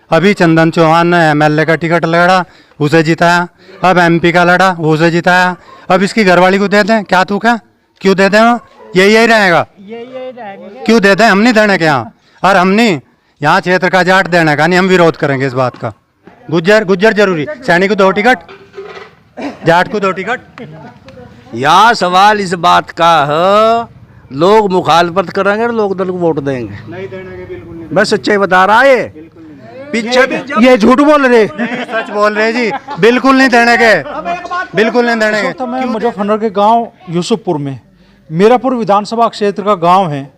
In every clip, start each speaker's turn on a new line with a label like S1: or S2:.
S1: अभी चंदन चौहान ने एमएलए का टिकट लड़ा, उसे जिताया। अब एमपी का लड़ा, उसे जिताया। अब इसकी घरवाली को दे दें, क्या तू क्या क्यों दे दें? वो यही रहेगा, क्यों दे दें? हम नहीं देने के यहाँ, और हम नहीं यहाँ क्षेत्र का जाट देने का नहीं, हम विरोध करेंगे इस बात का। गुज्जर जरूरी, सैनिक को 2 टिकट, जाट को 2 टिकट।
S2: यहाँ सवाल इस बात का है, लोग मुखालफत करेंगे और लोग दल को वोट देंगे।
S1: नहीं देने के बिल्कुल नहीं,
S2: मैं सच्चाई बता रहा है, पीछे भी
S3: ये झूठ बोल रहे,
S1: सच बोल रहे जी, बिल्कुल नहीं देने के, बिल्कुल नहीं देने के।
S3: मैं मुजफ्फरनगर के गांव यूसुफपुर में, मीरापुर विधानसभा क्षेत्र का गांव है,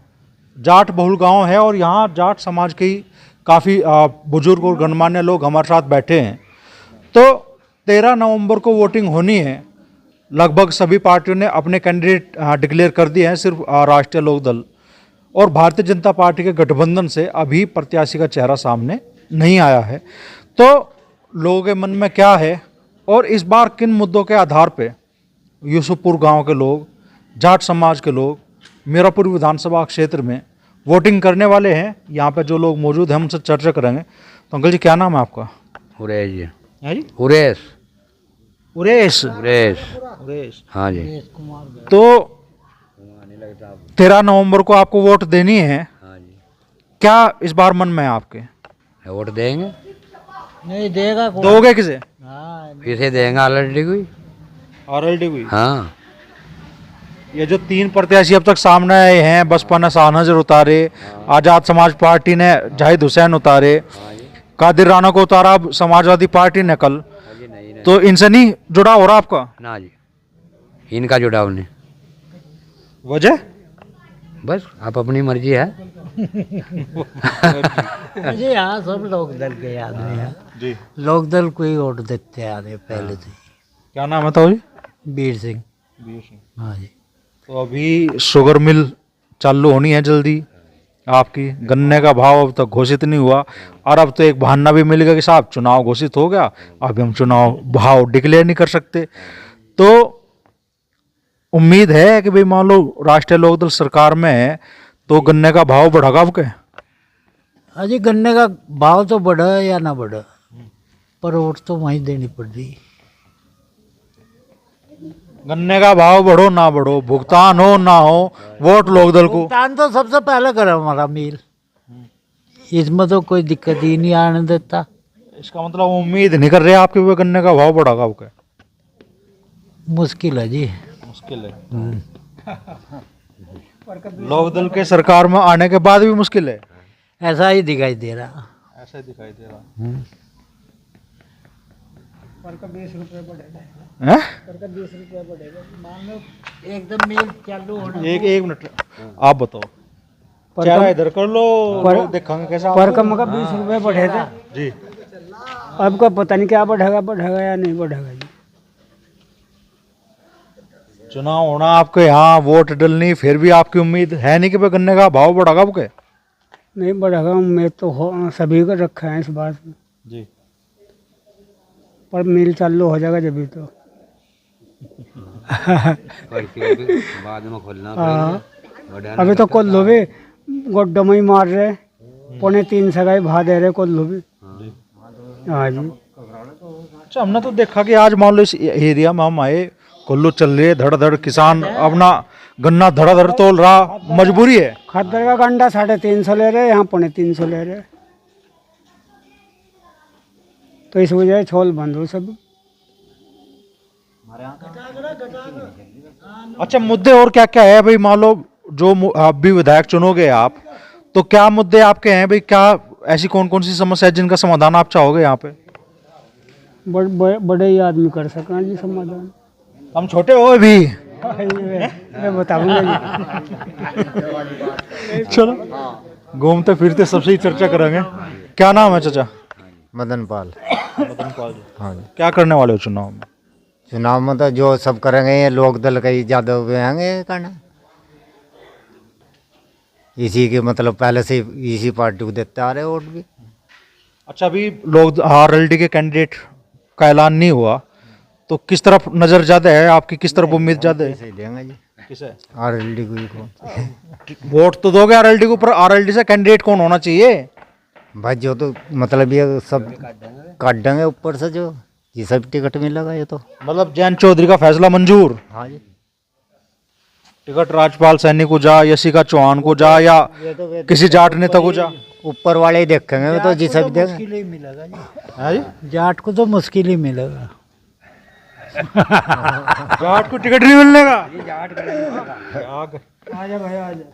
S3: जाट बहुल गांव है, और यहाँ जाट समाज के काफ़ी बुजुर्ग और गणमान्य लोग हमारे साथ बैठे हैं। तो 13 नवंबर को वोटिंग होनी है। लगभग सभी पार्टियों ने अपने कैंडिडेट डिक्लेयर कर दिए हैं। सिर्फ राष्ट्रीय लोकदल और भारतीय जनता पार्टी के गठबंधन से अभी प्रत्याशी का चेहरा सामने नहीं आया है। तो लोगों के मन में क्या है और इस बार किन मुद्दों के आधार पे यूसुफपुर गांव के लोग, जाट समाज के लोग मीरापुर विधानसभा क्षेत्र में वोटिंग करने वाले हैं, यहाँ पे जो लोग मौजूद हैं उनसे चर्चा करेंगे। तो अंकल जी, क्या नाम है आपका?
S2: उरेश जी।
S3: है जी?
S2: उरेश।
S3: उरेश।
S2: उरेश। हाँ जी।
S3: तो 13 नवंबर को आपको वोट देनी है।
S2: हाँ जी।
S3: क्या इस बार मन में है आपके?
S2: वोट देंगे।
S4: नहीं देगा कौन?
S3: दोगे किसे?
S2: किसे देंगे? ऑलरेडी कोई।
S3: ऑलरेडी।
S2: हाँ।
S3: ये जो 3 प्रत्याशी अब तक सामने आए हैं, बसपा ने शाहनजर उतारे, आजाद समाज पार्टी ने जाहिद हुसैन उतारे, कादिर राणा को उतारा अब समाजवादी पार्टी ने कल, तो इनसे नहीं जुड़ा हो रहा आपका?
S2: ना जी, इनका जुड़ाव नहीं।
S3: वजह?
S2: बस आप अपनी मर्जी है।
S4: मुझे यहाँ सब लोक दल के आदमी हैं
S3: जी।
S4: लोक दल को ही वोट देते आ रहे पहले से।
S3: क्या नाम है तो जी?
S4: वीर सिंह। हाँ जी।
S3: तो अभी शुगर मिल चालू होनी है जल्दी आपकी। गन्ने का भाव अब तक घोषित नहीं हुआ, और अब तो एक बहाना भी मिलेगा कि साहब चुनाव घोषित हो गया, अभी हम चुनाव भाव डिक्लेयर नहीं कर सकते। तो उम्मीद है कि भाई मान लो राष्ट्रीय लोकदल सरकार में है तो गन्ने का भाव बढ़ेगा आपके?
S4: अजी गन्ने का भाव तो बढ़ा या ना बढ़ा, पर वोट तो वहीं देनी पड़ रही।
S3: गन्ने का भाव बढ़ो ना बढ़ो, भुगतान हो ना हो, वोट लोकदल को।
S4: भुगतान तो सबसे पहले करा हमारा मिल, इसमें तो कोई दिक्कत ही नहीं आने देता।
S3: इसका मतलब उम्मीद नहीं कर रहे आपके वो गन्ने का भाव बढ़ेगा आपके?
S4: मुश्किल है जी,
S3: मुश्किल है। लोकदल के सरकार में आने के बाद भी मुश्किल है,
S4: ऐसा ही दिखाई दे रहा।
S3: ऐसा दिखाई दे रहा है।
S4: एकदम मिल चालू होना।
S3: एक मिनट आप बताओ, चेहरा इधर कर लो, लोग देखेंगे कैसा।
S5: पर कम का 20 रुपये बढ़े थे
S3: जी।
S5: अब का पता नहीं क्या बढ़ेगा या नहीं बढ़ेगा जी।
S3: चुनाव होना आपके यहाँ, वोट डलनी, फिर भी आपकी उम्मीद है नहीं कि भाई गन्ने का भाव बढ़ेगा आपके?
S5: नहीं बढ़ेगा, उम्मीद तो सभी को रखा है इस बात में
S3: जी।
S5: पर मिल चालू हो जाएगा जब तो।
S2: बाद में खोलना
S5: हाँ, अभी तो कोल्लू भी गोड्डो में ही मार रहे, 2.25 सगाई भा दे रहे कोल्लू भी। हाँ जी।
S3: अच्छा, हमने तो देखा कि आज मान लो इस एरिया में हम आए, कोल्लू चल रही है धड़, किसान अपना गन्ना धड़ तोल रहा, मजबूरी है।
S5: खद्दर का गंडा 350 ले रहे, यहाँ 350 ले रहे, तो इस वजह से छोल बंद हो सब।
S3: अच्छा, मुद्दे और क्या क्या है भाई? मान लो जो आप भी विधायक चुनोगे आप, तो क्या मुद्दे आपके हैं भाई? क्या ऐसी कौन कौन सी समस्या है जिनका समाधान आप चाहोगे यहाँ पे?
S5: बड़े ही आदमी कर सकें जी समाधान।
S3: हम छोटे हो भी।
S5: मैं बताऊंगा जी।
S3: चलो घूमते फिरते सबसे ही चर्चा करेंगे। क्या नाम है चाचा?
S6: मदन पाल। हाँ जी।
S3: क्या करने वाले हो चुनाव में?
S6: चुनाव में तो जो सब करेंगे ये लोक दल का ही ज़्यादा हुए होंगे करना, इसी के मतलब पहले से इसी पार्टी को देते आ रहे वोट भी।
S3: अच्छा, अभी लोग आरएलडी के कैंडिडेट का ऐलान नहीं हुआ, तो किस तरफ नज़र ज़्यादा है आपकी, किस तरफ उम्मीद ज़्यादा है?
S6: सही देंगे जी।
S3: किसे?
S6: आरएलडी को ही। कौन
S3: वोट तो दोगे आरएलडी को, पर आरएलडी से कैंडिडेट कौन होना चाहिए?
S6: भाई जो तो मतलब ये सब काट देंगे ऊपर से जो ये सब टिकट मिलेगा ये तो।
S3: मतलब जयंत चौधरी का फैसला मंजूर,
S6: हाँ जी।
S3: टिकट राजपाल सैनी को जा, यशिका चौहान को जा, या किसी जाट नेता को जा?
S6: ऊपर वाले ही देखेंगे वो तो जी सब देंगे।
S4: मुश्किल ही मिलेगा जी,
S3: हाँ जी।
S4: जाट को तो मुश्किल ही मिलेगा।
S3: जाट को टिकट नहीं मिलने का?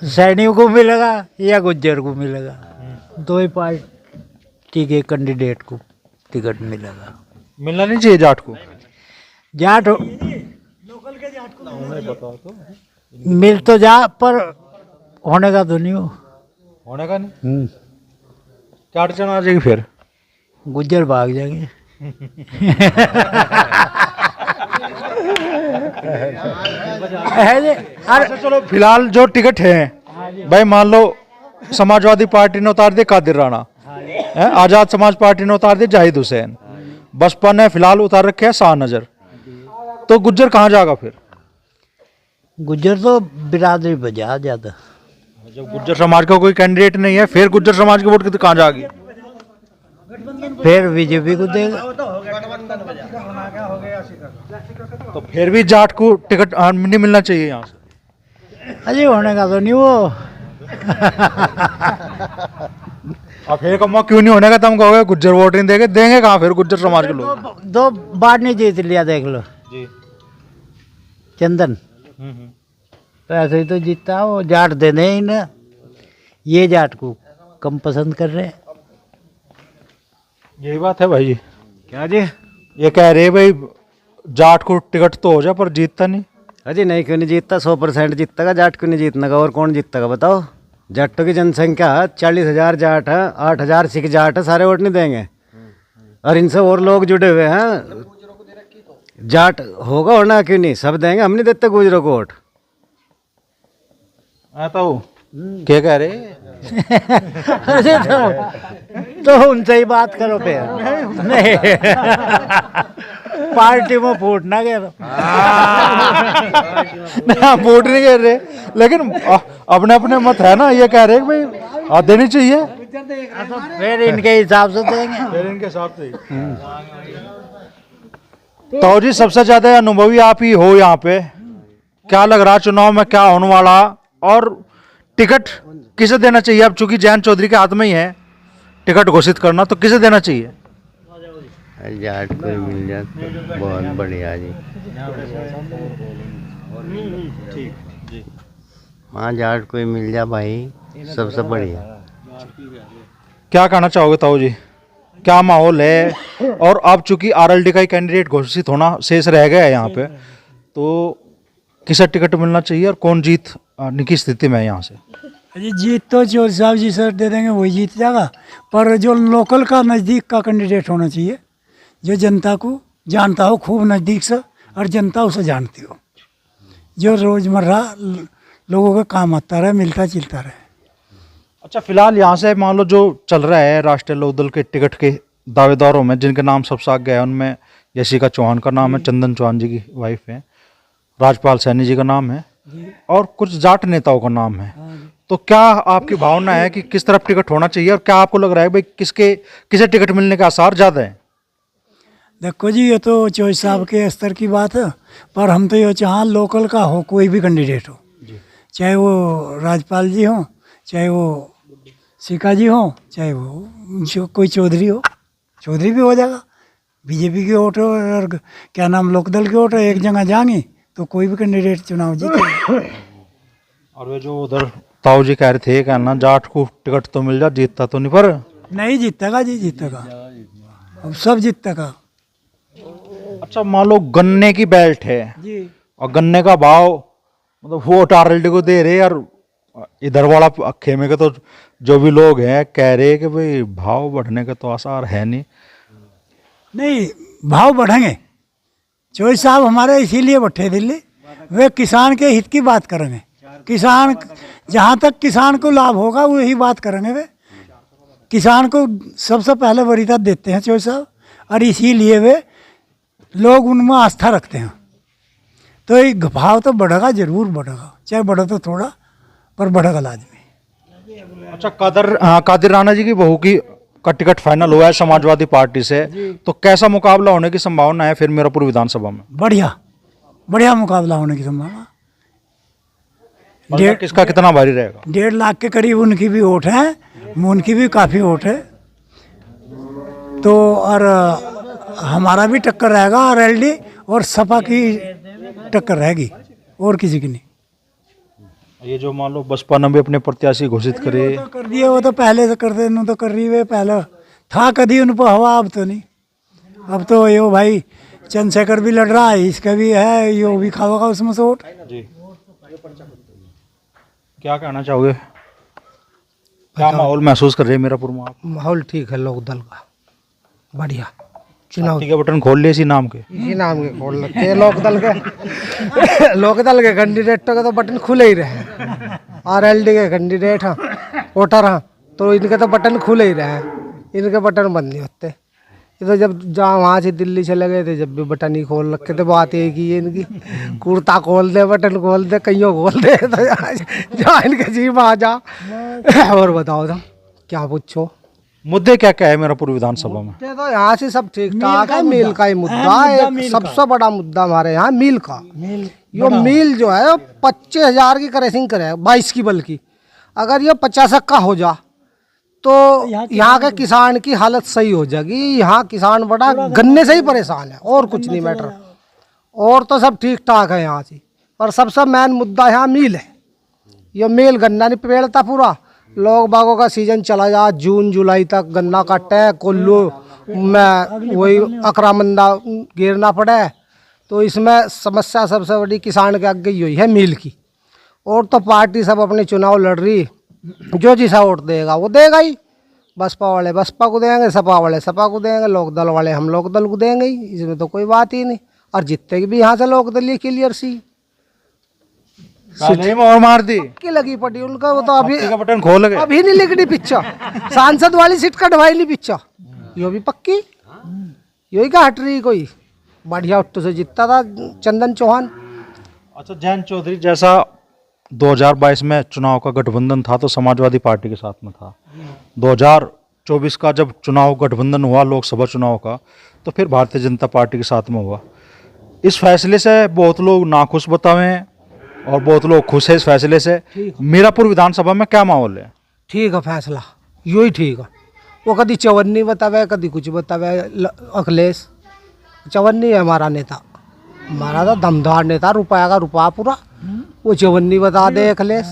S4: सैनिक को मिलेगा या गुज्जर को मिलेगा, दो ही पार्टी के कैंडिडेट को टिकट मिलेगा।
S3: मिलना नहीं चाहिए जाट को?
S4: जाट मिल तो जा, पर होने का तो नहीं हो।
S3: होने का नहीं? क्या अड़चन आ जाएगी फिर?
S4: गुज्जर भाग जाएंगे। है जी।
S3: अच्छा चलो, फिलहाल जो टिकट है भाई, मान लो समाजवादी पार्टी ने उतार दिया कादिर राणा, आजाद समाज पार्टी ने उतार दिया जाहिद हुसैन, बसपा ने फिलहाल उतार रखे है शाहनजर, तो गुज्जर कहाँ जाएगा फिर?
S4: गुज्जर तो बिरादरी बजा ज्यादा।
S3: जब गुज्जर समाज का कोई कैंडिडेट नहीं है, फिर गुज्जर समाज की वोट कितनी कहाँ जाएगी?
S4: फिर बीजेपी को देगा।
S3: तो फिर भी जाट को टिकट नहीं मिलना चाहिए यहाँ से?
S4: अजय होने का तो नहीं वो।
S3: अब फिर कमा क्यों नहीं होने का? तुम कहोगे गुज्जर वोट नहीं देंगे, देंगे कहाँ फिर गुज्जर समाज के लोग?
S4: दो बार नहीं जीत लिया, देख लो
S3: जी।
S4: चंदन, तो ऐसे ही तो जीतता वो। जाट देने ही ना, ये जाट को कम पसंद कर रहे हैं।
S3: यही बात है भाई जी।
S2: क्या जी?
S3: ये कह रहे भाई जाट को टिकट तो हो जाए पर जीतता नहीं।
S2: अजी नहीं, क्यों नहीं जीतता? 100% जीतता, जाट क्यों नहीं जीतने का? और कौन जीतता बताओ? जाटों की जनसंख्या 40,000 जाट है, 8,000 सिख जाट है, सारे वोट नहीं देंगे। और इनसे और लोग जुड़े हुए हैं, जाट होगा और ना क्यों नहीं, सब देंगे। हम नहीं देते गुजरों को वोट।
S3: क्या कह रहे?
S4: अरे तो उनसे ही बात करो फिर। नहीं, पार्टी में फूट ना करो।
S3: नहीं, वोट नहीं कर रहे, लेकिन अपने अपने मत है ना। ये कह रहे हैं कि भाई देनी चाहिए,
S4: तो फिर इनके हिसाब से देंगे।
S3: फिर इनके हिसाब से। तो जी सबसे ज्यादा अनुभवी आप ही हो यहाँ पे, क्या लग रहा चुनाव में क्या होने वाला, और टिकट किसे देना चाहिए? अब चूंकि जयंत चौधरी के हाथ में ही है टिकट घोषित करना, तो किसे देना चाहिए?
S2: जाट को मिल जाए तो बहुत बढ़िया जी। हाँ, जाट को मिल जाए भाई, सबसे बढ़िया।
S3: क्या कहना चाहोगे ताऊ जी, क्या माहौल है? और अब चूंकि आरएलडी का ही कैंडिडेट घोषित होना शेष रह गया है यहाँ पे, तो किसे टिकट मिलना चाहिए और कौन जीतने की स्थिति में है यहाँ से?
S5: जी जीत तो जो साहब जी सर दे देंगे वही जीत जाएगा, पर जो लोकल का नज़दीक का कैंडिडेट होना चाहिए, जो जनता को जानता हो खूब नज़दीक से, और जनता उसे जानती हो, जो रोज़मर्रा लोगों के काम आता रहे, मिलता जुलता रहे।
S3: अच्छा, फिलहाल यहाँ से मान लो जो चल रहा है राष्ट्रीय लोकदल के टिकट के दावेदारों में, जिनके नाम सबसे आगे है, उनमें यशिका चौहान का नाम है, चंदन चौहान जी की वाइफ है, राजपाल सैनी जी का नाम है, और कुछ जाट नेताओं का नाम है। तो क्या आपकी भावना है कि किस तरफ टिकट होना चाहिए, और क्या आपको लग रहा है भाई किसे टिकट मिलने के आसार ज़्यादा है?
S5: देखो जी, ये तो चॉइस साहब के स्तर की बात है, पर हम तो ये चाह लोकल का हो, कोई भी कैंडिडेट हो, चाहे वो राजपाल जी हो, चाहे वो शिका जी हो, चाहे वो जो कोई चौधरी हो, चौधरी भी हो जाएगा। बीजेपी की वोट हो और क्या नाम लोकदल की वोट हो, एक जगह जाएंगे तो कोई भी कैंडिडेट चुनाव जीते।
S3: और वे जो उधर ताऊ जी कह रहे थे क्या ना, जाट को टिकट तो मिल जा, जीतता तो नहीं, पर
S5: नहीं जीतेगा जी, जीतेगा, अब सब जीतेगा।
S3: अच्छा, मान लो गन्ने की बेल्ट है
S5: जी,
S3: और गन्ने का भाव मतलब वोट आरएलडी को दे रहे, और इधर वाला खेमे के तो जो भी लोग हैं कह रहे कि भाई भाव बढ़ने के तो आसार है नहीं।
S5: नहीं भाव बढ़ेंगे, चौधरी साहब हमारे इसीलिए बैठे दिल्ली, वे किसान के हित की बात करेंगे। किसान जहाँ तक किसान को लाभ होगा वही बात करेंगे। वे किसान को सबसे पहले वरीयता देते हैं चौधरी साहब, और इसीलिए वे लोग उनमें आस्था रखते हैं। तो ये भाव तो बढ़ेगा, जरूर बढ़ेगा, चाहे बढ़े तो थोड़ा, पर बढ़ेगा लाजमी।
S3: अच्छा, कादिर राणा जी की बहू की का टिकट फाइनल हुआ है समाजवादी पार्टी से, तो कैसा मुकाबला होने की संभावना है फिर मीरापुर विधानसभा में?
S5: बढ़िया बढ़िया मुकाबला होने की संभावना।
S3: किसका कितना भारी रहेगा?
S5: 1.5 लाख के करीब उनकी भी वोट है, उनकी भी काफ़ी वोट है। तो और हमारा भी टक्कर रहेगा, आरएलडी और सपा की टक्कर रहेगी, और किसी की नहीं।
S3: ये जो मान लो बसपा ने भी अपने प्रत्याशी घोषित करे,
S5: वो तो कर दिए, वो तो पहले से कर दे, उन्होंने तो कर रही है पहले था कभी उन पर हवा, अब तो नहीं। अब तो यो भाई चंद्रशेखर भी लड़ रहा है, इसका भी है, यो भी खाओगा उसमें से वोट।
S3: जी क्या कहना चाहोगे, क्या माहौल महसूस कर रहे हैं मीरापुर में आप?
S7: माहौल ठीक है, लोक दल का बढ़िया चुनाव।
S3: के बटन खोल लिए इसी नाम के?
S7: इसी नाम के खोल रखे हैं लोक दल के। लोक दल के कैंडिडेटों के तो बटन खुले ही रहे, आरएलडी के कैंडिडेट हाँ वोटर हाँ, तो इनके तो बटन खुले ही रहे, इनके बटन बंद नहीं होते। ये तो जब जहाँ वहाँ से दिल्ली चले गए थे, जब भी बटन ही खोल रखे थे, बात एक ही है इनकी, कुर्ता खोल दे, बटन खोल दे, कईयों खोल दे, तो जहाँ इनके जी में आ जा। और बताओ तुम क्या पूछो,
S3: मुद्दे क्या क्या है मीरापुर विधानसभा में?
S7: ये तो यहाँ से सब ठीक ठाक है, मील का ही मुद्दा है, सबसे बड़ा मुद्दा हमारे यहाँ मील का। यो मील जो है 25,000 की क्रैसिंग करे, 22 की बल्कि, अगर ये 50 का हो जा तो यहाँ के किसान की हालत सही हो जाएगी। यहाँ किसान बड़ा गन्ने से ही परेशान है, और कुछ नहीं मैटर, और तो सब ठीक ठाक है यहाँ से, पर सबसे मेन मुद्दा यहाँ मील है। ये मील गन्ना नहीं पेड़ता पूरा, लोग बागों का सीजन चला जा, जून जुलाई तक गन्ना काटे, कोल्लू में वही अकरामंदा गिरना पड़े, तो इसमें समस्या सबसे बड़ी किसान के आगे यही है मील की। और तो पार्टी सब अपने चुनाव लड़ रही, जो जिसा वोट देगा वो देगा ही, बसपा वाले बसपा को देंगे, सपा वाले सपा को देंगे, लोक दल वाले हम लोक दल को देंगे ही, इसमें तो कोई बात ही नहीं। और जीतते भी यहाँ से लोक दल ही क्लियर सी
S3: और मार दी
S7: की लगी पड़ी उनका, वो तो अभी
S3: का बटन खोल गए,
S7: अभी नहीं लिखनी पिक्चर, सांसद वाली सीट कटवाई नहीं पिक्चर, यो भी पक्की, यही का हट रही कोई, बढ़िया उट्टू से जीतता था चंदन चौहान।
S3: अच्छा, जयंत चौधरी जैसा 2022 में चुनाव का गठबंधन था तो समाजवादी पार्टी के साथ में था, 2024 का जब चुनाव गठबंधन हुआ लोकसभा चुनाव का, तो फिर भारतीय जनता पार्टी के साथ में हुआ। इस फैसले से बहुत लोग नाखुश बताए हैं और बहुत लोग खुश है इस फैसले से। मीरापुर विधानसभा में क्या माहौल है?
S7: ठीक है फैसला, यो ही ठीक है। वो कभी चवन्नी बतावे, कभी कुछ बतावे। अखिलेश चवन्नी है हमारा नेता, हमारा तो दमदार नेता, रुपया का रुपया पूरा, वो चवन्नी बता दे अखिलेश,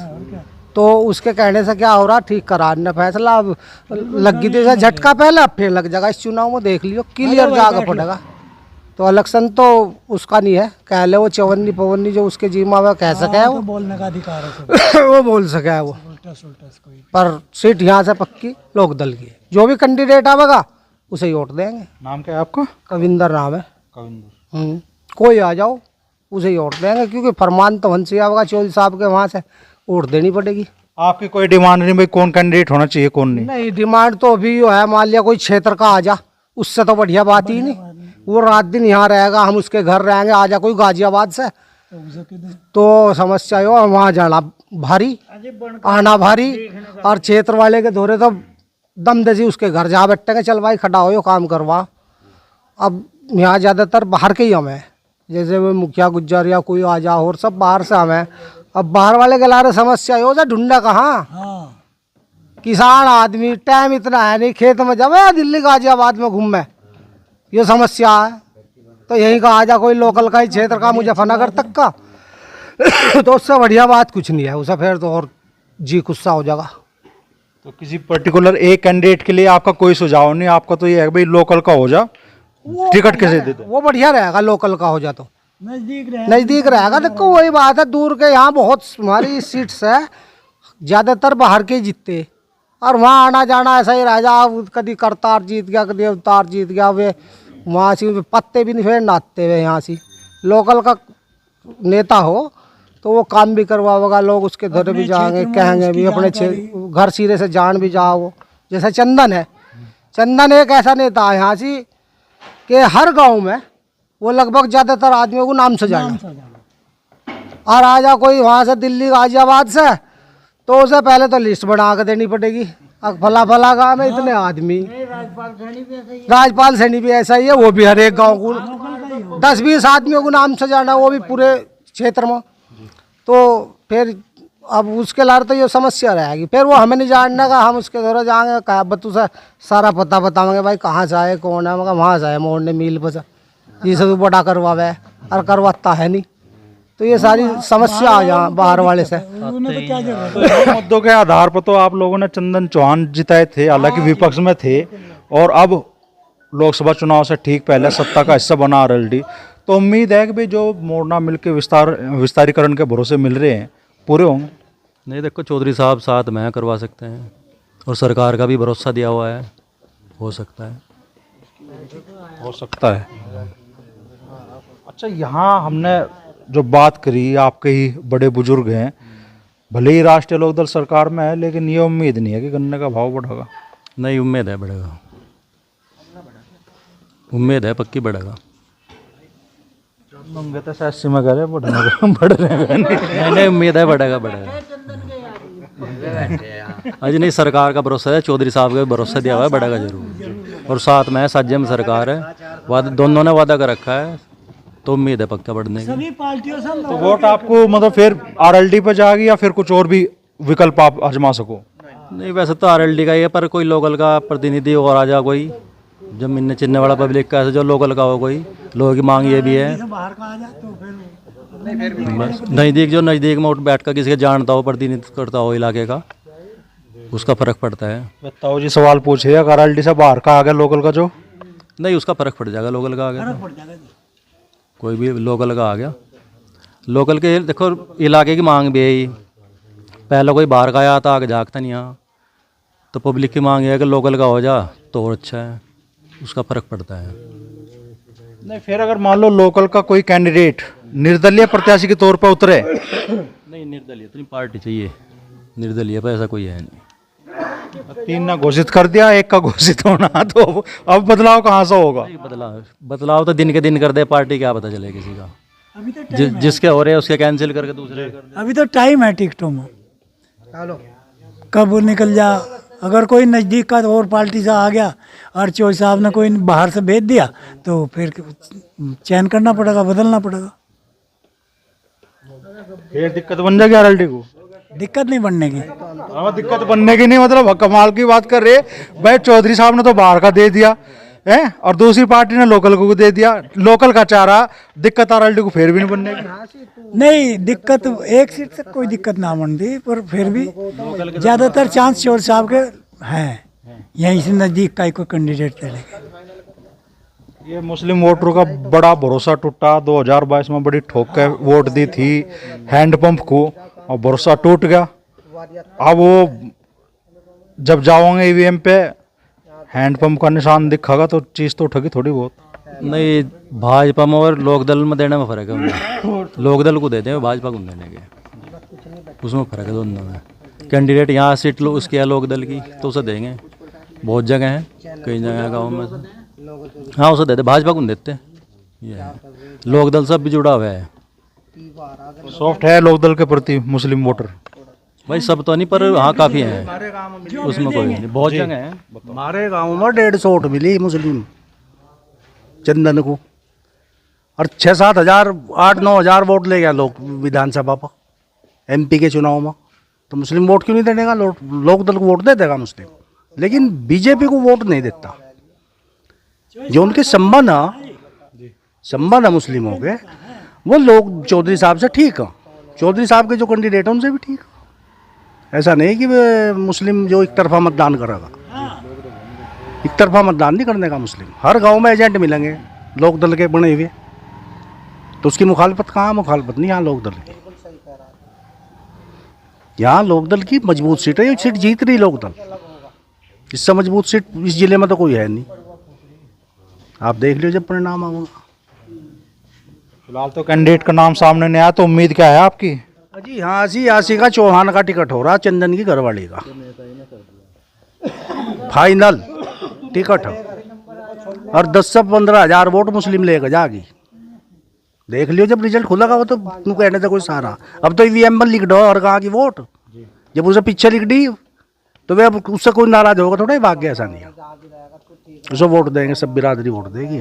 S7: तो उसके कहने से क्या हो रहा, ठीक करा ने फैसला। अब लगी थी झटका पहले, अब फिर लग जाएगा इस चुनाव में, देख लियो क्लियर जागा पड़ेगा। तो इलेक्शन तो उसका नहीं है, कह ले वो चवन्नी पवन्नी जो उसके जीमा में कह सके है, वो
S5: बोलने का अधिकार है
S7: वो बोल सके है वो, पर सीट यहाँ से पक्की लोक दल की है। जो भी कैंडिडेट आवेगा उसे ही वोट देंगे।
S3: नाम क्या है आपका?
S7: कविंदर नाम है।
S3: कविंदर।
S7: कोई आ जाओ उसे ही वोट देंगे, क्योंकि फरमान तो वंशी आवेगा चौधरी साहब के, वहाँ से वोट देनी पड़ेगी।
S3: आपकी कोई डिमांड नहीं भाई कौन कैंडिडेट होना चाहिए कौन नहीं?
S7: नहीं, डिमांड तो अभी यो है, मान लिया कोई क्षेत्र का आ जा, उससे तो बढ़िया बात ही नहीं, वो रात दिन यहाँ रहेगा, हम उसके घर रहेंगे। आ जा कोई गाजियाबाद से, तो समस्या यो वहाँ जाना भारी, आना भारी, और क्षेत्र वाले के दौरे तो दम दसी उसके घर जा बैठेंगे, चल भाई खड़ा हो यो काम करवा। अब यहाँ ज़्यादातर बाहर के ही हम हैं, जैसे वो मुखिया गुज्जर या कोई आ जा, और सब बाहर से हम हैं। अब बाहर वाले के लारे समस्या हो जा, ढूंढा कहाँ, किसान आदमी, टाइम इतना है नहीं, खेत में जावे दिल्ली गाजियाबाद में घूमे, ये समस्या है। तो यहीं का आ जा कोई लोकल का ही क्षेत्र का, मुजफ्फरनगर तक का, तो उससे बढ़िया बात कुछ नहीं है, उसे फिर तो और जी गुस्सा हो जाएगा।
S3: तो किसी पर्टिकुलर एक कैंडिडेट के लिए आपका कोई सुझाव नहीं, आपका तो ये है भाई लोकल का हो जा, टिकट कैसे दे दो?
S7: वो बढ़िया रहेगा, लोकल का हो जा तो
S5: नजदीक
S7: रहेगा। देखो वही बात है, दूर के यहाँ बहुत हमारी सीट्स है, ज़्यादातर बाहर के जीतते, और वहाँ आना जाना ऐसा ही रह जा, कभी करतार जीत गया, कभी अवतार जीत गया, वे वहाँ से पत्ते भी नहीं फिर नाचते हुए। यहाँ से लोकल का नेता हो तो वो काम भी करवाएगा, लोग उसके घर भी जाएंगे, कहेंगे भी अपने घर सिरे से जान भी जाओ। जैसे चंदन है, चंदन एक ऐसा नेता है यहाँ से कि हर गांव में वो लगभग ज़्यादातर आदमियों को नाम से जाना, और आ जा कोई वहाँ से दिल्ली गाजियाबाद से, तो उसे पहले तो लिस्ट बना के देनी पड़ेगी, अब फला फला गाँव में इतने आदमी, राजपाल सैनी भी ऐसा ही है, वो भी हर एक गाँव को 10-20 आदमियों को नाम से जाना, वो भी पूरे क्षेत्र में। तो फिर अब उसके लार तो ये समस्या रहेगी, फिर वो हमें नहीं जानने का, हम उसके द्वारा जाएंगे कहा बतू से सारा पता बतावेंगे भाई कहाँ से आए कौन है, मगर वहाँ से आए मोड़ने मिल पर ये सब बड़ा करवावे और करवाता है नहीं, तो ये सारी समस्या आ यहाँ बाहर वाले से।
S3: तो इन मुद्दों के आधार पर तो आप लोगों ने चंदन चौहान जिताए थे, हालांकि विपक्ष में थे, और अब लोकसभा चुनाव से ठीक पहले सत्ता का हिस्सा बना आरएलडी, तो उम्मीद है कि भाई जो मोड़ना मिलके विस्तारीकरण के भरोसे मिल रहे हैं पूरे होंगे।
S8: नहीं देखो, चौधरी साहब साथ में करवा सकते हैं और सरकार का भी भरोसा दिया हुआ है, हो सकता है।
S3: हो सकता है। अच्छा, यहाँ हमने जो बात करी, आपके ही बड़े बुजुर्ग हैं, भले ही राष्ट्रीय लोकदल सरकार में है, लेकिन ये उम्मीद नहीं है कि गन्ने का भाव बढ़ेगा।
S8: नहीं, उम्मीद है बढ़ेगा, उम्मीद है पक्की बढ़ेगा।
S3: होंगे तो ऐसे में कह रहे बढ़ रहे हैं।
S8: नहीं, उम्मीद है बढ़ेगा। अजी नहीं, सरकार का भरोसा है, चौधरी साहब का भरोसा दिया हुआ है, बढ़ेगा जरूर। और साथ में साझे में सरकार है, दोनों ने वादा कर रखा है, तो उम्मीद है पक्का बढ़ने की।
S5: सभी पार्टियों से
S3: तो वोट आपको मतलब फिर आरएलडी पे जाएगी या फिर कुछ और भी विकल्प आप आजमा सको?
S8: नहीं, वैसे तो आरएलडी का ही है, पर कोई लोकल का प्रतिनिधि और आ जा, कोई जमीन चिन्ह वाला पब्लिक का, जो लोकल का हो, कोई लोगों की मांग ये भी है।
S5: बाहर का आ जाए तो फिर
S8: नज़दीक जो नज़दीक में उठ बैठ कर किसी के जानता हो, प्रतिनिधित्व करता हो इलाके का, उसका फ़र्क पड़ता है।
S3: ताऊ जी सवाल पूछे, अगर आरएलडी से बाहर का आ गया लोकल का जो,
S8: नहीं, उसका फ़र्क पड़ जाएगा, लोकल का आ गया तो। कोई भी लोकल का आ गया, लोकल के देखो इलाके की मांग भी है ही, पहले कोई बाहर का आया था आगे झाँकता नहीं यहाँ, तो पब्लिक की मांग है कि लोकल का हो जा तो और अच्छा है, उसका फ़र्क पड़ता है।
S3: नहीं फिर अगर मान लो लोकल का कोई कैंडिडेट निर्दलीय प्रत्याशी के तौर पर उतरे,
S8: नहीं, निर्दलीय तो नहीं, पार्टी चाहिए, निर्दलीय पर ऐसा कोई है नहीं।
S3: 3 ने घोषित कर दिया, 1 का घोषित होना, तो अब बदलाव कहाँ से होगा?
S8: बदलाव तो दिन के दिन कर दे पार्टी, क्या पता चले किसी का।
S5: अभी तो
S8: जिसके हो रहे हैं उसके कैंसिल करके दूसरे कर दे।
S5: अभी तो टाइम है टिकटों में, कब वो निकल जा। अगर कोई नज़दीक का और पार्टी से आ गया और चौधरी साहब ने कोई बाहर से भेज दिया, तो फिर चयन करना पड़ेगा, बदलना पड़ेगा।
S3: फिर दिक्कत बन जाएगी आरएलडी को?
S5: दिक्कत नहीं बनने की।
S3: हाँ, दिक्कत बनने की नहीं, मतलब कमाल की बात कर रहे भाई। चौधरी साहब ने तो बाहर का दे दिया है और दूसरी पार्टी ने लोकल को दे दिया, लोकल का चाह रहा, दिक्कत आरएलडी को फिर भी नहीं बनने की।
S5: नहीं, दिक्कत एक सीट से कोई दिक्कत ना बनती, पर फिर भी ज़्यादातर चांस चौधरी साहब के हैं, यहीं से नज़दीक का ही कोई कैंडिडेट चलेगा।
S3: ये मुस्लिम वोटरों का बड़ा भरोसा टूटा, 2022 में बड़ी ठोक के वोट दी थी हैंडपंप को, और भरोसा टूट गया। अब वो जब जाओगे ईवीएम पे हैंडपंप का निशान दिखेगा तो चीज़ तो उठेगी थोड़ी बहुत।
S8: नहीं, भाजपा में और लोकदल में देने में फ़र्क है उनमें। लोकदल को देते हैं, भाजपा को देने के, उसमें फ़र्क है दोनों में। कैंडिडेट यहाँ सीट लो उसकी है लोकदल की, तो उसे देंगे, बहुत जगह हैं, कई जगह गाँव में से, हाँ उसे देते, भाजपा को नहीं देते। ये है, लोकदल सब भी जुड़ा हुआ है।
S3: सॉफ्ट है लोकदल के प्रति मुस्लिम वोटर?
S8: भाई सब तो नहीं, पर हाँ काफ़ी हैं, उसमें कोई नहीं, बहुत जगह हैं।
S9: हमारे गांव में 150 वोट मिली मुस्लिम चंदन को, और 6-7 हज़ार 8-9 हज़ार वोट ले गया लोग विधानसभा पर एमपी के चुनाव में। तो मुस्लिम वोट क्यों नहीं देने का? लोकदल को वोट दे देगा मुस्लिम, लेकिन बीजेपी को वोट नहीं देता। जो उनके संबंध है मुस्लिमों के, वो लोग चौधरी साहब से ठीक है, चौधरी साहब के जो कैंडिडेट हैं उनसे भी ठीक है। ऐसा नहीं कि वे मुस्लिम जो एक तरफा मतदान करेगा, एक तरफा मतदान नहीं करने का मुस्लिम। हर गांव में एजेंट मिलेंगे लोकदल के बने हुए, तो उसकी मुखालफत कहाँ? मुखालफत नहीं यहाँ लोकदल की, यहाँ लोकदल की मजबूत सीट है, ये सीट जीत रही लोकदल। इससे मजबूत सीट इस जिले में तो कोई है नहीं, आप देख लीजिए जब परिणाम आऊँगा।
S3: फिलहाल तो कैंडिडेट का नाम सामने नहीं आया, तो उम्मीद क्या है आपकी?
S9: जी हाँ, यासी का चौहान का टिकट हो रहा, चंदन की घरवाली का फाइनल टिकट है, और 10 से 15 हज़ार वोट मुस्लिम लेकर जागी। देख लियो जब रिजल्ट खुलेगा, वो तो तू कहने से कोई सहारा। अब तो ईवीएम पर लिख दो और कहा की वोट, जब उसे पीछे लिख दी तो वे अब उससे कोई नाराज होगा थोड़ा ही भाग गया, ऐसा नहीं है। उसे वोट देंगे, सब बिरादरी वोट देगी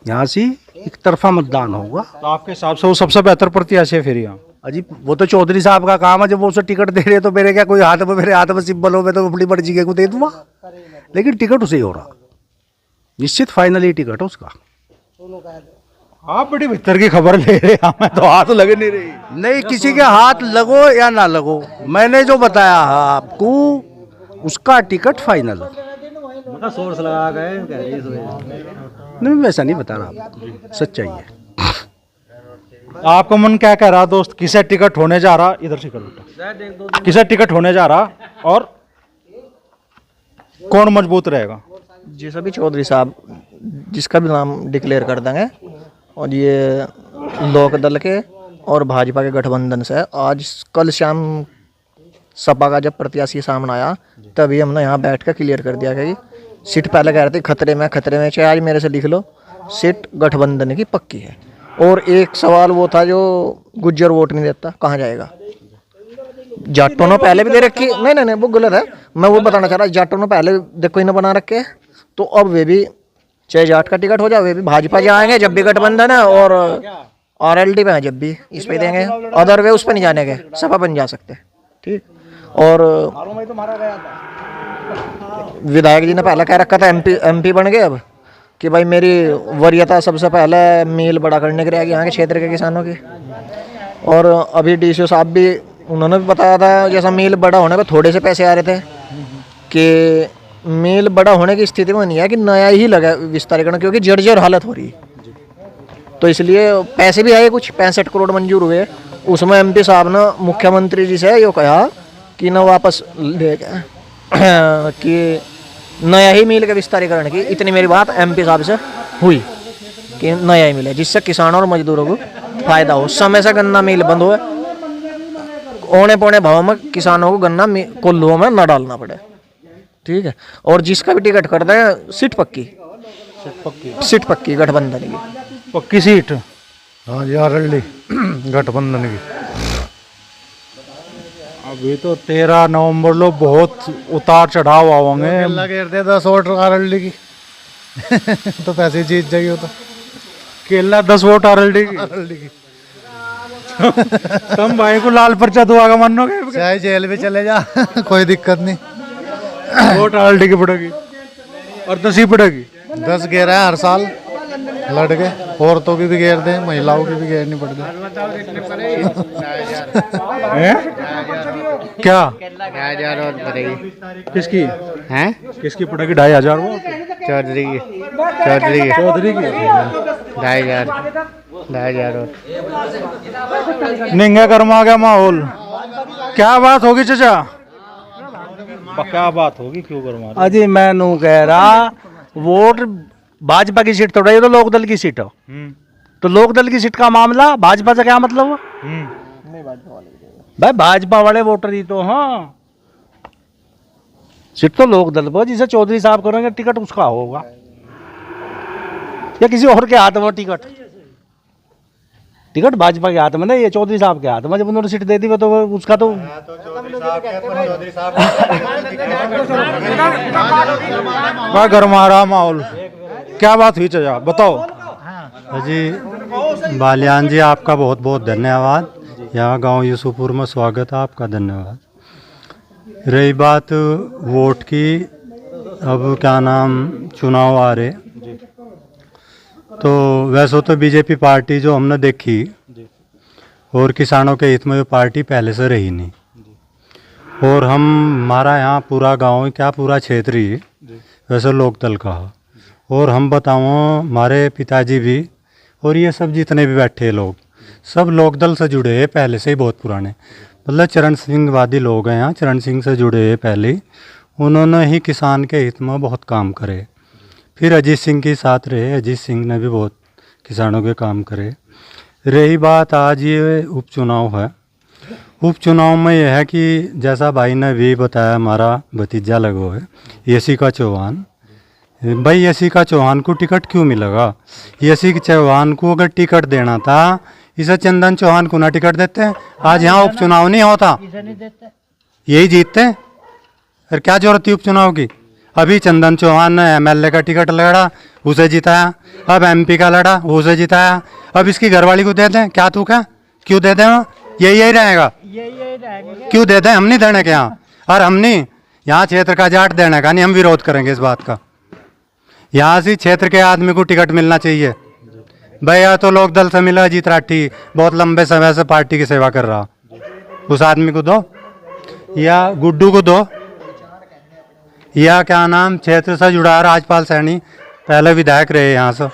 S9: यहाँ से एक तरफा मतदान होगा।
S3: तो आपके हिसाब से वो सबसे बेहतर प्रत्याशी है फिर यहाँ?
S9: अजी वो तो चौधरी साहब का काम है, जब वो उसे टिकट दे रहे हैं तो मेरे क्या कोई हाथ में, मेरे हाथ में सिंबल हो, मैं तो अपनी मर्जी के को दे दूंगा, लेकिन टिकट उसे ही हो रहा, निश्चित फाइनली टिकट है उसका।
S3: आप बड़ी भीतर की खबर ले रहे हैं, हमें तो हाथ लग नहीं रही।
S9: नहीं, किसी के हाथ लगो या ना लगो, मैंने जो बताया है आपको उसका टिकट फाइनल है।
S2: सोर्स लगा गए
S9: नहीं, वैसा नहीं बता रहा आपको, सच्चाई है।
S3: आपका मन क्या कह रहा दोस्त, किसे टिकट होने जा रहा? इधर से करो, किसे टिकट होने जा रहा और कौन मजबूत रहेगा?
S10: जैसा भी चौधरी साहब जिसका भी नाम डिक्लेयर कर देंगे, और ये लोक दल के और भाजपा के गठबंधन से आज कल शाम सपा का जब प्रत्याशी सामने आया तभी हमने यहाँ बैठ कर क्लियर कर दिया कि सीट पहले कह रहे थे खतरे में, चाहे आज मेरे से लिख लो, सीट गठबंधन की पक्की है। और एक सवाल वो था जो गुज्जर वोट नहीं देता, कहाँ जाएगा? जाटों ने पहले भी दे रखी, नहीं वो गलत है, मैं वो बताना चाह रहा, जाटों ने पहले देखो इन्हें बना रखे, तो अब वे भी चाहे जाट का टिकट हो जाए, वे भी भाजपा जाएंगे जब भी गठबंधन है, और RLD पे है जब भी इस पे देंगे, अदर वे उस पर नहीं जाने के, सपा बन जा सकते। ठीक, और विधायक जी ने पहले कह रखा था MP बन गए अब कि भाई मेरी वरीयता सबसे पहले मील बड़ा करने की रहेगी यहाँ के क्षेत्र के किसानों की। और अभी DCO साहब भी उन्होंने भी बताया था, जैसा मील बड़ा होने पे थोड़े से पैसे आ रहे थे कि मील बड़ा होने की स्थिति में नहीं है कि नया ही लगा विस्तारीकरण, क्योंकि जर्जर हालत हो रही है, तो इसलिए पैसे भी आए, कुछ 65 करोड़ मंजूर हुए। उसमें MP साहब ने मुख्यमंत्री जी से ये कहा कि न वापस ले कि नया ही मील के विस्तारीकरण की, इतनी मेरी बात MP साहब से हुई कि नया ही मिले, जिससे किसानों और मजदूरों को फायदा हो। समय से गन्ना मील बंद हुए, औने पौने भाव में किसानों को गन्ना कोल्हुओं में न डालना पड़े। ठीक है, और जिसका भी टिकट कर दें, सीट पक्की गठबंधन की
S3: पक्की सीट।
S1: हाँ जी, RLD गठबंधन की।
S3: अभी तो 13 नवंबर लोग बहुत उतार चढ़ाव होंगे।
S1: घेरते 10 वोट RLD की तो पैसे जीत जाएगी वो तो।
S3: केला 10 वोट RLD की। तुम भाई को लाल पर्चा दुआ का मानोगे?
S1: चाहे जेल में चले जा कोई दिक्कत नहीं,
S3: वोट RLD की पड़ेगी और 10 ही पड़ेगी।
S1: 10 घेरा है हर साल लड़के, औरतों की भी घेर दें, महिलाओं की भी घेरनी पड़ती।
S3: क्या
S6: 1000 वोट पड़ेगी?
S3: किसकी
S6: हैं?
S3: किसकी पड़ेगी? 2500 वोट
S6: चौधरी की। 2000 वोट।
S3: निंगा गर्मा गया माहौल। क्या बात होगी चाचा? क्या बात होगी, क्यों गर्मा?
S9: अजी मैं नू कह रहा, वोट भाजपा की सीट थोड़ा, ये तो लोकदल की सीट हो, तो लोकदल की सीट का मामला भाजपा से क्या मतलब हो? भाई भाजपा वाले वोटर ही तो, हाँ, सीट तो लोकदल पर, जिसे चौधरी साहब करेंगे टिकट उसका होगा, या किसी और के हाथ में टिकट भाजपा के हाथ में नहीं, ये चौधरी साहब के हाथ में। जब उन्होंने सीट दे दी तो उसका तो
S3: गर्मा रहा माहौल। क्या बात हुई चाचा, बताओ।
S1: जी बालियान जी, आपका बहुत बहुत धन्यवाद। यहाँ गांव यूसुफपुर में स्वागत है आपका, धन्यवाद। रही बात वोट की, अब क्या नाम चुनाव आ रहे, तो वैसे तो बीजेपी पार्टी जो हमने देखी और किसानों के हित में जो पार्टी पहले से रही नहीं, और हमारा यहाँ पूरा गांव क्या पूरा क्षेत्र ही वैसे लोकदल का है। और हम बताऊँ, हमारे पिताजी भी और ये सब जितने भी बैठे लोग सब लोकदल से जुड़े हैं पहले से ही, बहुत पुराने, मतलब चरण सिंहवादी लोग हैं यहाँ, चरण सिंह से जुड़े हैं पहले ही। उन्होंने ही किसान के हित में बहुत काम करे, फिर अजीत सिंह के साथ रहे, अजीत सिंह ने भी बहुत किसानों के काम करे। रही बात आज ये उपचुनाव है, उपचुनाव में यह है कि जैसा भाई ने भी बताया, हमारा भतीजा लगो है यसी का चौहान। भाई यसी का चौहान को टिकट क्यों मिलेगा? यसी के चौहान को अगर टिकट देना था, इसे चंदन चौहान को ना टिकट देते, आज यहाँ उपचुनाव नहीं होता। यही जीतते हैं। और क्या जरूरत थी उपचुनाव की? अभी चंदन चौहान ने एमएलए का टिकट लड़ा, उसे जिताया। अब एमपी का लड़ा, उसे जिताया। अब इसकी घरवाली को दे दें, क्या तू क्या? क्यों दे दें? यही रहेगा। क्यों दे दें? हम नहीं देने के यहाँ, और हम नहीं यहाँ क्षेत्र का जाट देने का नहीं, हम विरोध करेंगे इस बात का। यहाँ से क्षेत्र के आदमी को टिकट मिलना चाहिए। भैया तो लोक दल से मिला अजीत राठी, बहुत लंबे समय से पार्टी की सेवा कर रहा, उस आदमी को दो, या गुड्डू को दो, या क्या नाम क्षेत्र से जुड़ा राजपाल सैनी, पहले विधायक रहे यहाँ से,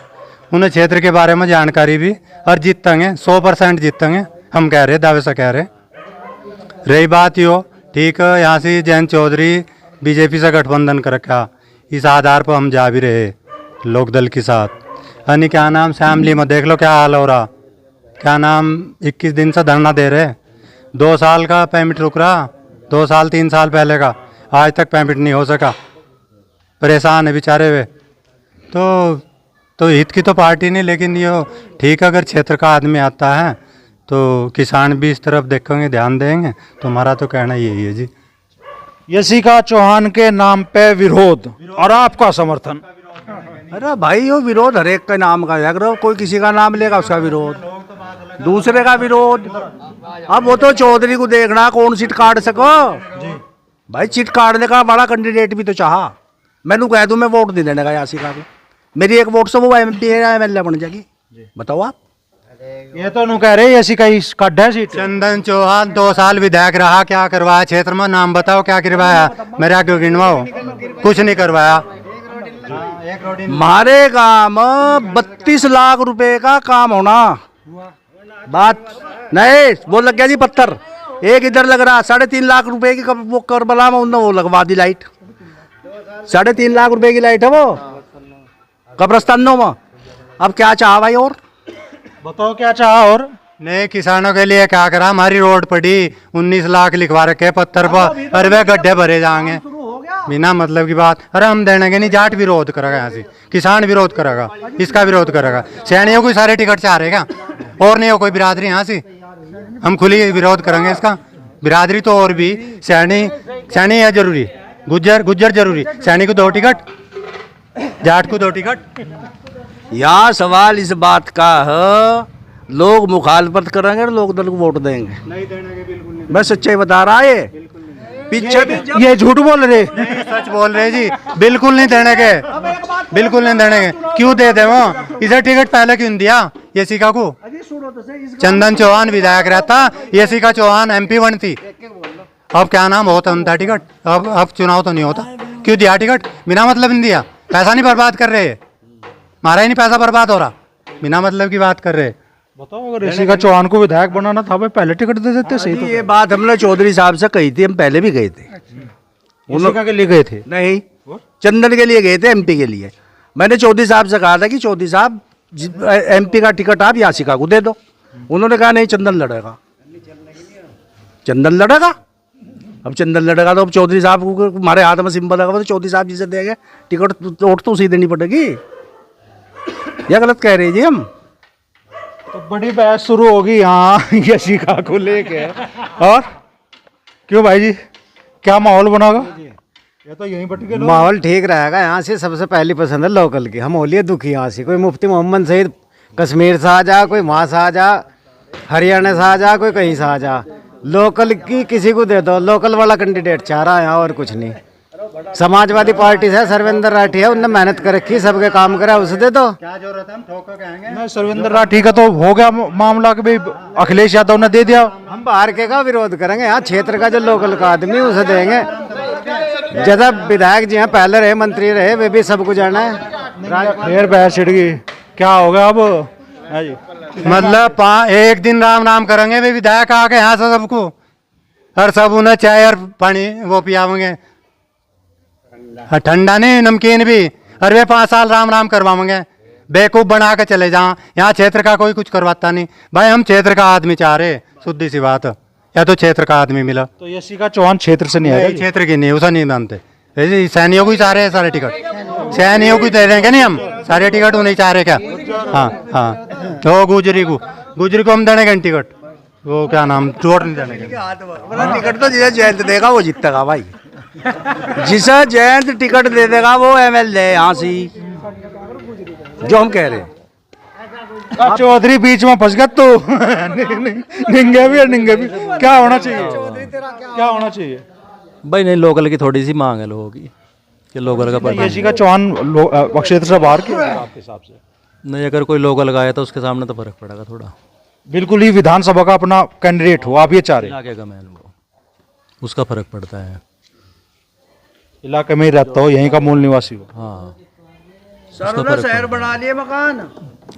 S1: उन्हें क्षेत्र के बारे में जानकारी भी, और जीतेंगे 100% जीतेंगे, हम कह रहे, दावे से कह रहे। रही बात यो, ठीक है, यहाँ से जयंत चौधरी बीजेपी से गठबंधन कर रखा, इस आधार पर हम जा भी रहे लोकदल के साथ। यानी क्या नाम शामली में देख लो क्या हाल हो रहा, क्या नाम 21 दिन से धरना दे रहे, 2 साल का पेमेंट रुक रहा, 2 साल 3 साल पहले का, आज तक पेमेंट नहीं हो सका, परेशान है बेचारे वे। तो हित की तो पार्टी नहीं, लेकिन ये ठीक, अगर क्षेत्र का आदमी आता है तो किसान भी इस तरफ देखेंगे, ध्यान देंगे, तो हमारा तो कहना यही है जी।
S3: यशिका चौहान के नाम पे विरोध और आपका समर्थन।
S9: अरे भाई वो विरोध हर एक का नाम का है, अगर कोई किसी का नाम लेगा उसका विरोध, दूसरे का विरोध। अब वो तो चौधरी को देखना कौन सीट काट सको भाई, सीट काटने का बड़ा कैंडिडेट भी तो चाहा। मैंने कह दूं मैं वोट नहीं देने का यासिका को, मेरी एक वोट से वो एमपी एमएलए बन जाएगी। बताओ आप,
S3: ये तो कह रहे यशिका काट है सीट।
S1: चंदन चौहान 2 साल विधायक रहा, क्या करवाया क्षेत्र में? नाम बताओ क्या करवाया, मेरे आगे गिनवाओ, कुछ नहीं करवाया।
S9: हमारे गांव में 32 लाख रुपए का काम होना, बात नहीं वो लग गया जी पत्थर, एक इधर लग रहा 3.5 लाख रुपए की, वो करबला में उन्होंने वो लगवा दी लाइट, 3.5 लाख रुपए की लाइट है वो कब्रस्तानों में। अब क्या चाहा भाई, और
S3: बताओ क्या चाहा? और
S1: नहीं, किसानों के लिए क्या करा? हमारी रोड पड़ी 19 लाख लिखवा रखे पत्थर पर, अरे वे गड्ढे भरे जाएंगे बिना मतलब की बात। अरे हम देने के नहीं, जाट विरोध करेगा यहाँ से, किसान विरोध करेगा, इसका विरोध करेगा, सैनियों को सारे टिकट चाह रहेगा, और नहीं हो कोई बिरादरी यहाँ से, हम खुली विरोध करेंगे इसका। बिरादरी तो और भी, सैनी है जरूरी, गुज्जर जरूरी, सैनी को 2 टिकट, जाट को 2 टिकट।
S9: यहाँ सवाल इस बात का है, लोग मुखालफत करेंगे और लोग दल को वोट देंगे,
S1: नहीं देने के बिल्कुल नहीं,
S9: मैं सच्चाई बता रहा है। पीछे भी
S3: ये झूठ बोल रहे,
S1: सच बोल रहे जी, बिल्कुल नहीं देने के, बिल्कुल नहीं देने के। क्यों दे दे वो, इसे टिकट पहले क्यों दिया यशिका को? चंदन चौहान विधायक रहता, यशिका चौहान एमपी बनती, अब क्या नाम होता उनका टिकट, अब चुनाव तो नहीं होता। क्यों दिया टिकट? बिना मतलब नहीं दिया, पैसा नहीं बर्बाद कर रहे, हमारा ही नहीं पैसा बर्बाद हो रहा, बिना मतलब की बात कर रहे।
S3: बताओ अगर यशिका चौहान को विधायक बनाना था भाई पहले टिकट दे देते सही। तो
S9: ये बात हमने चौधरी साहब से कही थी, हम पहले भी गए थे,
S3: यशिका के लिए गए थे?
S9: नहीं, चंदन के लिए गए थे, एमपी के लिए। मैंने चौधरी साहब से कहा था कि चौधरी साहब एमपी का टिकट आप यासिका को दे दो, उन्होंने कहा नहीं चंदन लड़ेगा, चंदन लड़ेगा। अब चंदन लड़ेगा तो अब चौधरी साहब को हमारे हाथ में सिंबल लगा, तो चौधरी साहब जिसे देंगे टिकट, वोट तो उसी देनी पड़ेगी। या गलत कह रहे जी हम?
S3: तो बड़ी बहस शुरू होगी यहाँ यशिका को लेके, और क्यों भाई जी, क्या माहौल बनागा? ये तो यहीं बट के लोग।
S2: माहौल ठीक रहेगा। यहाँ से सबसे पहली पसंद है लोकल की, हम होलिए दुखी यहाँ से, कोई मुफ्ती मोहम्मद सईद कश्मीर से आ जा, कोई वहाँ से आ जा, हरियाणा से आ जा, कोई कहीं से आ जा, लोकल की किसी को दे दो, लोकल वाला कैंडिडेट चाह रहा है यहाँ, और कुछ नहीं। समाजवादी पार्टी से सर्वेंद्र राठी है, उनने मेहनत कर रखी, सबके काम करा, उसे दे दो।
S1: क्या जरूरत है, हम ठोकर कहेंगे।
S3: नहीं, सर्वेंद्र राठी का तो हो गया मामला कि भाई अखिलेश यादव ने दे दिया,
S2: हम बाहर के का विरोध करेंगे, यहाँ क्षेत्र का जो लोकल का आदमी उसे देंगे। जैसा विधायक जी हैं पहले रहे, मंत्री रहे, वे भी सबको जाना है।
S3: फिर बहस छिड़ गई, क्या होगा अब? है जी,
S1: मतलब एक दिन राम नाम करेंगे वे विधायक आके यहाँ से सबको, और सब उन्हें चाय और पानी वो पियावेंगे, ठंडा नहीं नमकीन भी, और वे 5 साल राम नाम करवाएंगे, बेवकूफ़ बना के चले जाओ। यहाँ क्षेत्र का कोई कुछ करवाता नहीं भाई, हम क्षेत्र का आदमी चाह रहे, सीधी सी बात, या तो क्षेत्र का आदमी मिला।
S3: तो यशिका चौहान क्षेत्र से नहीं है,
S1: क्षेत्र की नहीं, उसे नहीं मानते, सैनियों को ही चाह रहे हैं सारे टिकट, सैनियों को दे देंगे नहीं हम सारे टिकट, वो नहीं चाह रहे क्या? हाँ हाँ, तो गुजरी को हम देने टिकट, वो क्या नाम, चोट नहीं देने के।
S9: टिकट तो जिसे जयंत देगा वो जीतेगा भाई। जिसे जयंत टिकट दे देगा वो एमएलए यहाँ से ही, जो हम कह रहे हैं।
S3: चौधरी बीच में फंस गया तो निंगे भी और निंगे भी। क्या होना चाहिए, क्या होना चाहिए?
S8: भाई नहीं, लोकल की थोड़ी सी मांग है लोगों की कि लोकल का
S3: यशिका चौहान क्षेत्र से बाहर के आपके हिसाब से?
S8: नहीं, अगर कोई लोकल लगाया तो उसके सामने तो फर्क पड़ेगा थोड़ा।
S3: बिल्कुल ही विधानसभा का अपना कैंडिडेट हो, आप ये चाह रहे हैं?
S8: इलाके का मैन वो, उसका फर्क पड़ता है।
S3: इलाके में ही रहता हो, यहीं का मूल निवासी हो।
S8: हाँ,
S9: सारों ने शहर बना लिए मकान,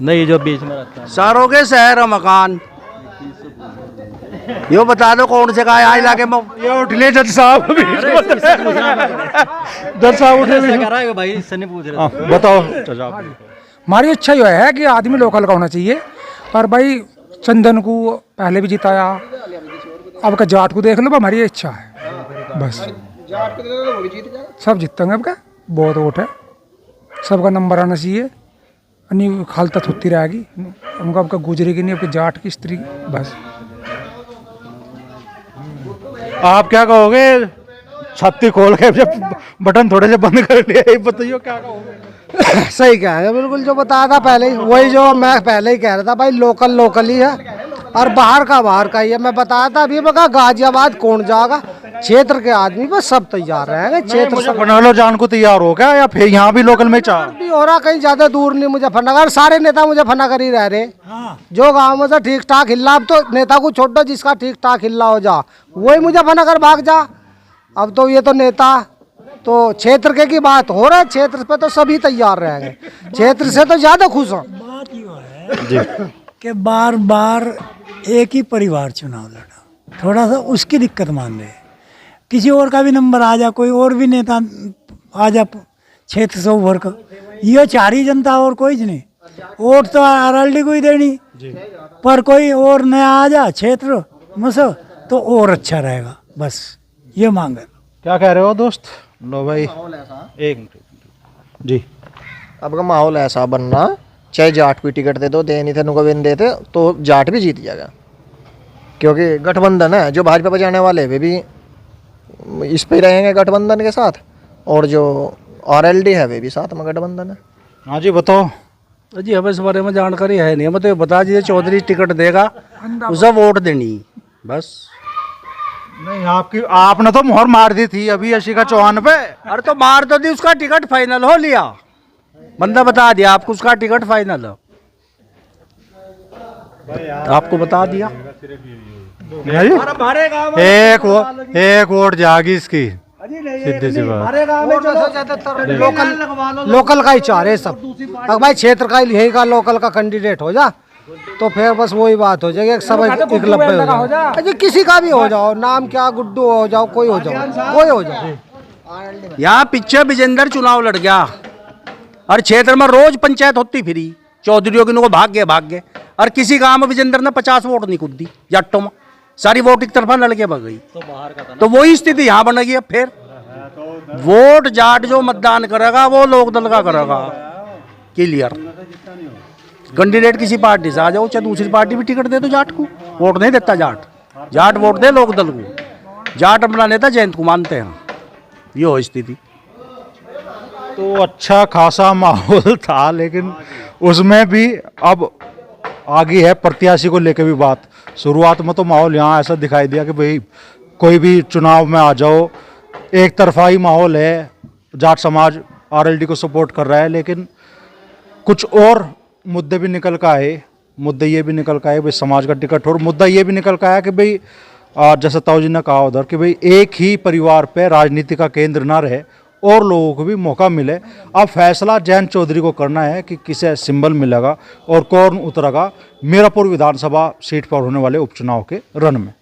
S8: नहीं जो बीच में रहता है।
S9: सारों के शहर और मकान। यो बता दो कौन से का यहाँ इलाके में?
S3: ये उठले जज साहब, जज साहब उठे
S8: भाई इससे नहीं पूछ रहे।
S3: हाँ, बताओ।
S11: हमारी इच्छा यह है कि आदमी लोकल का होना चाहिए। पर भाई चंदन को पहले भी जिताया, अब का जाट को देख लो, हमारी ये इच्छा है बस। सब जीतेंगे, अब क्या बहुत वोट है, सबका नंबर आना चाहिए। नहीं खालता होती रहेगी, उनका आपका गुजरेगी नहीं, आपके जाट की स्त्री बस।
S3: आप क्या कहोगे? छत्ती खोल के जब बटन थोड़े से बंद कर लिया, ये बताइए क्या कहोगे?
S7: सही कह रहे हैं, बिल्कुल जो बताया था पहले ही, वही जो मैं पहले ही कह रहा था भाई, लोकल लोकल ही है और बाहर का ही है। मैं बताया था अभी, मैं कहा गाजियाबाद कौन जाएगा, क्षेत्र के आदमी बस सब तैयार रहेंगे। क्षेत्र सब
S3: मुजफ्फरनगर जान को तैयार हो क्या, या फिर यहाँ भी लोकल में चाह
S7: भी हो रहा, कहीं ज्यादा दूर नहीं मुजफ्फरनगर। सारे नेता मुजफ्फरनगर ही रह रहे, जो गाँव में से ठीक ठाक हिल्ला, अब तो नेता को छोड़ दो, जिसका ठीक ठाक हिल्ला हो जा वही मुजफ्फरनगर भाग जा। अब तो ये तो नेता तो क्षेत्र के की बात हो रहा है, क्षेत्र पे तो सभी तैयार रहेंगे, क्षेत्र से तो ज्यादा खुश हूँ।
S5: बात ये है कि बार बार एक ही परिवार चुनाव लड़ा, थोड़ा सा उसकी दिक्कत मान रहे हैं। किसी और का भी नंबर आ जा, कोई और भी नेता आ जा क्षेत्र से उभर कर, ये चारी जनता और कोई नहीं। वोट तो आरएलडी को ही देनी, पर कोई और नया आ जा क्षेत्र में से तो और अच्छा रहेगा, बस ये मांग है।
S3: क्या कह रहे हो दोस्त? लो भाई एक मिनट जी।
S10: अब का माहौल ऐसा बनना, चाहे जाट को टिकट दे दो, दे नहीं थे नुकविन देते तो जाट भी जीत जाएगा, क्योंकि गठबंधन है। जो भाजपा पर जाने वाले वे भी इस पे ही रहेंगे गठबंधन के साथ, और जो आरएलडी है वे भी साथ में गठबंधन है।
S3: हाँ जी बताओ।
S9: जी हमें इस बारे में जानकारी है नहीं, मतलब बता दीजिए चौधरी टिकट देगा उसे वोट देनी बस।
S3: नहीं आपने तो मोहर मार दी थी अभी यशिका चौहान पे।
S9: अरे तो मार तो दी, उसका टिकट फाइनल हो लिया, बंदा बता दिया आपको उसका टिकट फाइनल हो, आपको बता दिया।
S1: एक वोट जागी इसकी, सीधी सी बात।
S7: लोकल का ही चाह रहे सब, अब भाई क्षेत्र का ही, यही का लोकल का कैंडिडेट हो जा तो फिर बस वही बात हो जाएगी, सब एकलव्य हो जाए। अजी किसी का भी हो जाओ, नाम क्या गुड्डू हो जाओ, कोई हो जाओ, कोई हो जाओ।
S9: यहाँ पीछे विजेंदर चुनाव लड़ गया और क्षेत्र में रोज पंचायत होती फिरी, चौधरीयों की भाग गए और किसी गांव में विजेंदर ने 50 वोट नहीं कूद दी जाटों में, सारी वोट एक तरफा लड़के भाग गई। तो वही स्थिति यहाँ बनेगी। अब फिर वोट जाट जो मतदान करेगा वो लोकदल का करेगा, क्लियर। कैंडिडेट किसी पार्टी से आ जाओ, चाहे दूसरी पार्टी भी टिकट दे दो, जाट को वोट नहीं देता जाट वोट दे लोकदल को। जाट अपना नेता जयंत को मानते हैं, ये हो स्थिति।
S3: तो अच्छा खासा माहौल था, लेकिन उसमें भी अब आगे है प्रत्याशी को लेकर भी बात। शुरुआत में तो माहौल यहाँ ऐसा दिखाई दिया कि भाई कोई भी चुनाव में आ जाओ, एक तरफा ही माहौल है, जाट समाज आरएलडी को सपोर्ट कर रहा है। लेकिन कुछ और मुद्दे भी निकल कर आए, मुद्दे ये भी निकल कर आए भाई समाज का टिकट, और मुद्दा ये भी निकल कर आया कि भाई जैसा ताऊ जी ने कहा उधर कि भाई एक ही परिवार पे राजनीति का केंद्र ना रहे और लोगों को भी मौका मिले। अब फैसला जयंत चौधरी को करना है कि किसे सिंबल मिलेगा और कौन उतरेगा मीरापुर विधानसभा सीट पर होने वाले उपचुनाव के रण में।